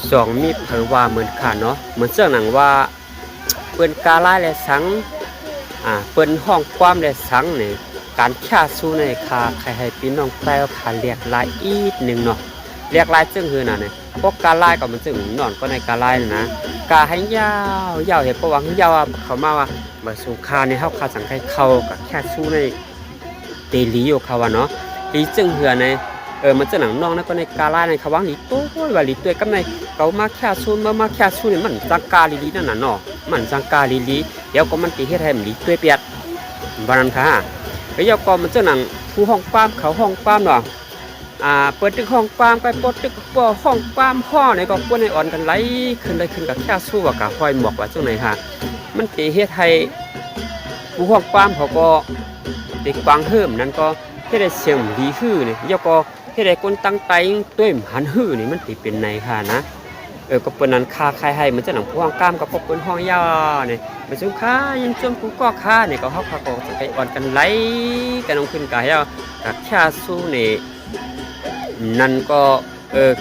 12มีเผยว่าเหมือนขาเนาะเหมือนเสื้อหนังว่าเปิ้นกาลายและสังเปิ้นห้องความและสังนี่การฆ่าสู้ในคาใครให้พี่น้องใต้ขาเรียกลายอีกหนึ่งเนาะเรียกลายจึงคือน่ะเนี่ยพวกกาลายก็มันจึงนอนก็ในกาลายนะกาให้ยาวยาวเห็นประวังยาวเขามาว่ามาสู่คาในเฮาคาสังไคเข้ากับฆ่าสู้ในเตลีอยู่เขาว่าเนาะลีจึงเหือในมันจะหนังนองนะก็ในกาลายในเขาวังลีตัวว่าลีตัวกับในเขามาฆ่าสู้มาฆ่าสู้นี่มันจังกาลีนั่นน่ะเนาะมันจังกาลีเดี๋ยวก็มันติเฮ็ดให้มันลีตัวเปียดบานันค่ะแล้วยก็มันจะหนังผู้ห้องปามเขาห้องปามเนาะเปิดตึกห้องปามไปปดตึกห้องปามห้อในก็กวนในอ่อนกันไหลขึ้นกับแค่สู้กับคอยหมอกว่าจังไหนค่ะมันติเฮ็ดให้ผู้ห้องปามเขาก็ติดบังเฮิมนั่นก็เฮ็ดได้เสียงดีฮื้อนี่ยก็เฮ็ดได้คนตั้งใจด้วยหันฮื้อนี่มันติเป็นในค่ะนะก็เปิ้นนั้นค่าใครให้มันจะหนังผู้ห้องกามกับพวกเปิ้นห้องยานี่มันซุค่ายังจมกูก็ค่านี่ก็เฮาก็จะไปอ่อนกันไหลกันลงขึ้นกายกับแค่สู้นี่นั่นก็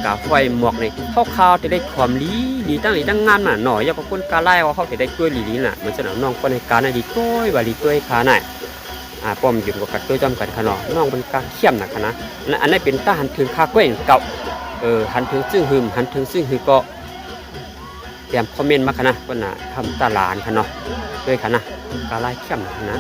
กาไฟหมวกนี่ข้าวจะได้ความลีตั้งงานน่ะหน่อยยาก็คนกาไล่เขาจะได้กล้วยลีน่ะมันจะหนังน้องคนในการน่ะดีกล้วยว่าลีกล้วยขาหน่ะป้อมอยู่กับกัดตัวจอมกันขนาดน้องเป็นกาเข้มหนักนะอันนั้นเป็นตาหันถึงคากล้วยเก่าหันถึงซึ่งหึมหันถึงซึ่งหึก็เตรียมคอมเมนต์มาขนาดก็น่ะทำตาหลานขนาดด้วยขนาดกาไล่เข้มนะ